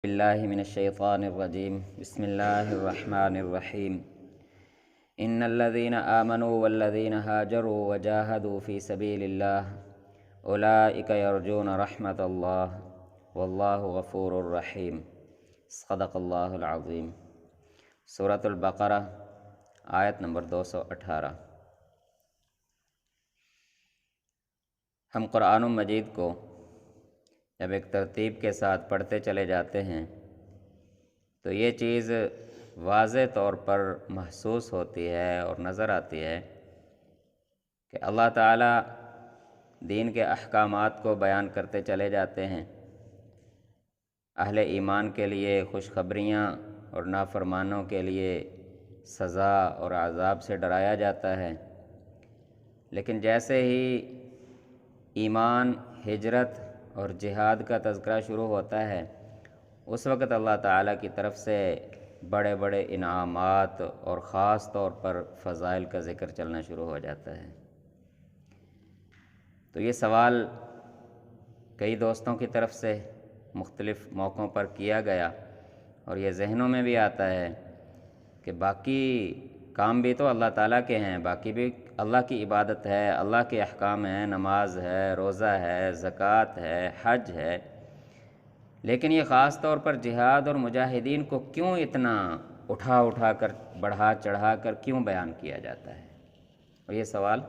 باللہ من الشیطان الرجیم بسم اللہ الرحمن الرحیم ان الذین آمنوا والذین ہاجروا وجاہدوا فی سبیل اللہ اولئک یرجون رحمت اللہ واللہ غفور الرحیم۔ صدق اللہ العظیم۔ سورۃ البقرہ آیت نمبر 218۔ ہم قرآن مجید کو جب ایک ترتیب کے ساتھ پڑھتے چلے جاتے ہیں تو یہ چیز واضح طور پر محسوس ہوتی ہے اور نظر آتی ہے کہ اللہ تعالیٰ دین کے احکامات کو بیان کرتے چلے جاتے ہیں۔ اہل ایمان کے لیے خوشخبریاں اور نافرمانوں کے لیے سزا اور عذاب سے ڈرایا جاتا ہے، لیکن جیسے ہی ایمان، ہجرت اور جہاد کا تذکرہ شروع ہوتا ہے اس وقت اللہ تعالیٰ کی طرف سے بڑے بڑے انعامات اور خاص طور پر فضائل کا ذکر چلنا شروع ہو جاتا ہے۔ تو یہ سوال کئی دوستوں کی طرف سے مختلف موقعوں پر کیا گیا اور یہ ذہنوں میں بھی آتا ہے کہ باقی کام بھی تو اللہ تعالیٰ کے ہیں، باقی بھی اللہ کی عبادت ہے، اللہ کے احکام ہیں، نماز ہے، روزہ ہے، زکوٰۃ ہے، حج ہے، لیکن یہ خاص طور پر جہاد اور مجاہدین کو کیوں اتنا اٹھا کر بڑھا چڑھا کر کیوں بیان کیا جاتا ہے؟ اور یہ سوال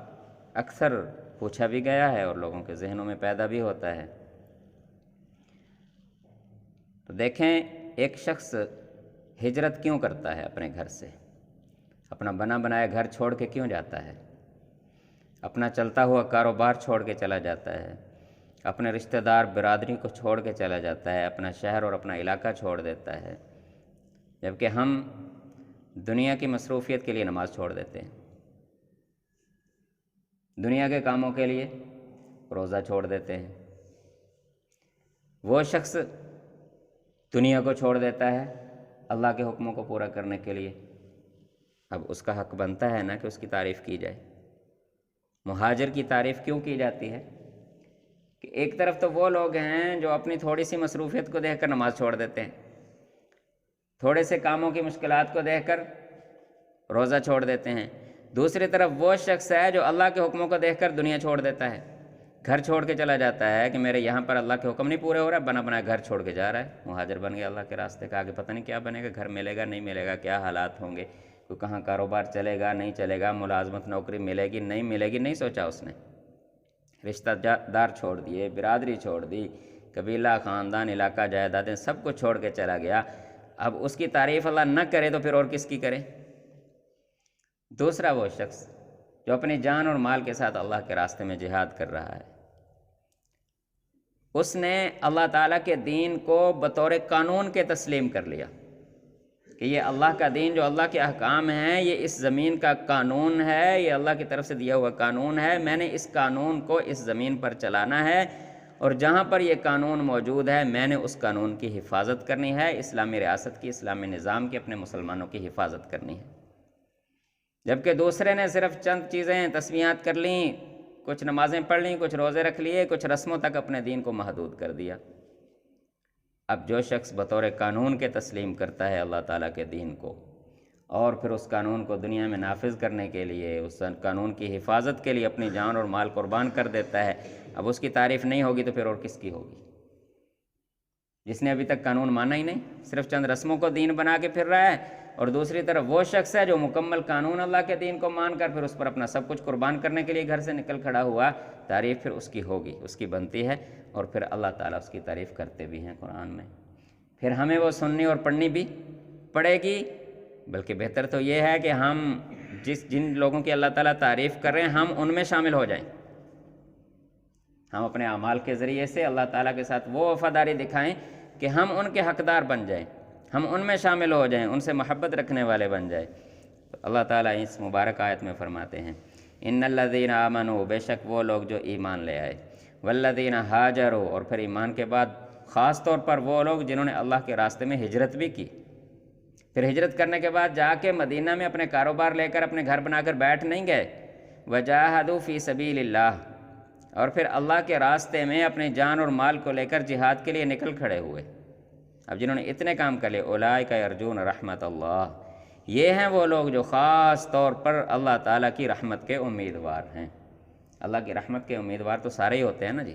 اکثر پوچھا بھی گیا ہے اور لوگوں کے ذہنوں میں پیدا بھی ہوتا ہے۔ تو دیکھیں، ایک شخص ہجرت کیوں کرتا ہے اپنے گھر سے؟ اپنا بنا بنایا گھر چھوڑ کے کیوں جاتا ہے؟ اپنا چلتا ہوا کاروبار چھوڑ کے چلا جاتا ہے، اپنے رشتہ دار برادری کو چھوڑ کے چلا جاتا ہے، اپنا شہر اور اپنا علاقہ چھوڑ دیتا ہے، جبکہ ہم دنیا کی مصروفیت کے لیے نماز چھوڑ دیتے ہیں، دنیا کے کاموں کے لیے روزہ چھوڑ دیتے ہیں۔ وہ شخص دنیا کو چھوڑ دیتا ہے اللہ کے حکموں کو پورا کرنے کے لیے، اب اس کا حق بنتا ہے نا کہ اس کی تعریف کی جائے۔ مہاجر کی تعریف کیوں کی جاتی ہے؟ کہ ایک طرف تو وہ لوگ ہیں جو اپنی تھوڑی سی مصروفیت کو دیکھ کر نماز چھوڑ دیتے ہیں، تھوڑے سے کاموں کی مشکلات کو دیکھ کر روزہ چھوڑ دیتے ہیں۔ دوسری طرف وہ شخص ہے جو اللہ کے حکموں کو دیکھ کر دنیا چھوڑ دیتا ہے، گھر چھوڑ کے چلا جاتا ہے کہ میرے یہاں پر اللہ کے حکم نہیں پورے ہو رہا، بنا بنایا گھر چھوڑ کے جا رہا ہے، مہاجر بن گیا اللہ کے راستے کا۔ آگے پتہ نہیں کیا بنے گا، گھر ملے گا نہیں ملے گا، کیا حالات ہوں گے، کوئی کہاں کاروبار چلے گا نہیں چلے گا، ملازمت نوکری ملے گی نہیں ملے گی، نہیں سوچا اس نے۔ رشتہ دار چھوڑ دیے، برادری چھوڑ دی، قبیلہ، خاندان، علاقہ، جائیدادیں سب کو چھوڑ کے چلا گیا۔ اب اس کی تعریف اللہ نہ کرے تو پھر اور کس کی کرے؟ دوسرا وہ شخص جو اپنی جان اور مال کے ساتھ اللہ کے راستے میں جہاد کر رہا ہے، اس نے اللہ تعالیٰ کے دین کو بطور قانون کے تسلیم کر لیا کہ یہ اللہ کا دین، جو اللہ کے احکام ہیں، یہ اس زمین کا قانون ہے، یہ اللہ کی طرف سے دیا ہوا قانون ہے، میں نے اس قانون کو اس زمین پر چلانا ہے، اور جہاں پر یہ قانون موجود ہے میں نے اس قانون کی حفاظت کرنی ہے، اسلامی ریاست کی، اسلامی نظام کی، اپنے مسلمانوں کی حفاظت کرنی ہے۔ جبکہ دوسرے نے صرف چند چیزیں تسبیحات کر لیں، کچھ نمازیں پڑھ لیں، کچھ روزے رکھ لیے، کچھ رسموں تک اپنے دین کو محدود کر دیا۔ اب جو شخص بطور قانون کے تسلیم کرتا ہے اللہ تعالیٰ کے دین کو اور پھر اس قانون کو دنیا میں نافذ کرنے کے لیے، اس قانون کی حفاظت کے لیے اپنی جان اور مال قربان کر دیتا ہے، اب اس کی تعریف نہیں ہوگی تو پھر اور کس کی ہوگی؟ جس نے ابھی تک قانون مانا ہی نہیں، صرف چند رسموں کو دین بنا کے پھر رہا ہے، اور دوسری طرف وہ شخص ہے جو مکمل قانون اللہ کے دین کو مان کر پھر اس پر اپنا سب کچھ قربان کرنے کے لیے گھر سے نکل کھڑا ہوا، تعریف پھر اس کی ہوگی، اس کی بنتی ہے، اور پھر اللہ تعالیٰ اس کی تعریف کرتے بھی ہیں قرآن میں۔ پھر ہمیں وہ سننی اور پڑھنی بھی پڑے گی، بلکہ بہتر تو یہ ہے کہ ہم جن لوگوں کی اللہ تعالیٰ تعریف کر رہے ہیں ہم ان میں شامل ہو جائیں، ہم اپنے اعمال کے ذریعے سے اللہ تعالیٰ کے ساتھ وہ وفاداری دکھائیں کہ ہم ان کے حقدار بن جائیں، ہم ان میں شامل ہو جائیں، ان سے محبت رکھنے والے بن جائیں۔ تو اللہ تعالیٰ اس مبارک آیت میں فرماتے ہیں، ان الذین آمنوا، بے شک وہ لوگ جو ایمان لے آئے، والذین ہاجروا، اور پھر ایمان کے بعد خاص طور پر وہ لوگ جنہوں نے اللہ کے راستے میں ہجرت بھی کی، پھر ہجرت کرنے کے بعد جا کے مدینہ میں اپنے کاروبار لے کر اپنے گھر بنا کر بیٹھ نہیں گئے، وجاہدوا فی سبیل اللہ، اور پھر اللہ کے راستے میں اپنی جان اور مال کو لے کر جہاد کے لیے نکل کھڑے ہوئے، اب جنہوں نے اتنے کام کر لے اولئک یرجون رحمت اللہ، یہ ہیں وہ لوگ جو خاص طور پر اللہ تعالیٰ کی رحمت کے امیدوار ہیں۔ اللہ کی رحمت کے امیدوار تو سارے ہی ہوتے ہیں نا جی،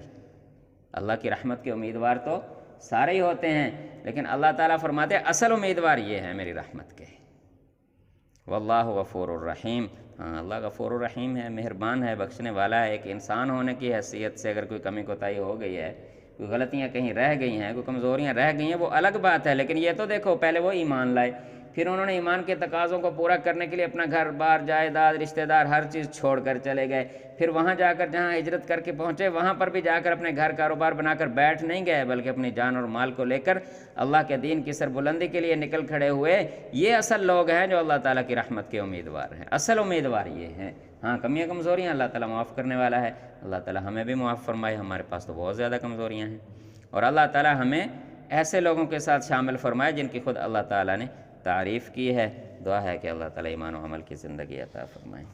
اللہ کی رحمت کے امیدوار تو سارے ہی ہوتے ہیں، لیکن اللہ تعالیٰ فرماتے ہیں اصل امیدوار یہ ہیں میری رحمت کے۔ واللہ غفور الرحیم، ہاں اللہ غفور الرحیم ہے، مہربان ہے، بخشنے والا ہے۔ ایک انسان ہونے کی حیثیت سے اگر کوئی کمی کوتاہی ہو گئی ہے، کوئی غلطیاں کہیں رہ گئی ہیں، کوئی کمزوریاں رہ گئی ہیں، وہ الگ بات ہے، لیکن یہ تو دیکھو پہلے وہ ایمان لائے، پھر انہوں نے ایمان کے تقاضوں کو پورا کرنے کے لیے اپنا گھر بار جائیداد رشتہ دار ہر چیز چھوڑ کر چلے گئے، پھر وہاں جا کر جہاں ہجرت کر کے پہنچے وہاں پر بھی جا کر اپنے گھر کاروبار بنا کر بیٹھ نہیں گئے، بلکہ اپنی جان اور مال کو لے کر اللہ کے دین کی سربلندی کے لیے نکل کھڑے ہوئے۔ یہ اصل لوگ ہیں جو اللہ تعالیٰ کی رحمت کے امیدوار ہیں، اصل امیدوار یہ ہیں۔ ہاں کمیاں کمزوریاں اللہ تعالیٰ معاف کرنے والا ہے، اللہ تعالیٰ ہمیں بھی معاف فرمائے، ہمارے پاس تو بہت زیادہ کمزوریاں ہیں، اور اللہ تعالیٰ ہمیں ایسے لوگوں کے ساتھ شامل فرمائے جن کی خود اللہ تعالیٰ نے تعریف کی ہے۔ دعا ہے کہ اللہ تعالیٰ ایمان و عمل کی زندگی عطا فرمائے۔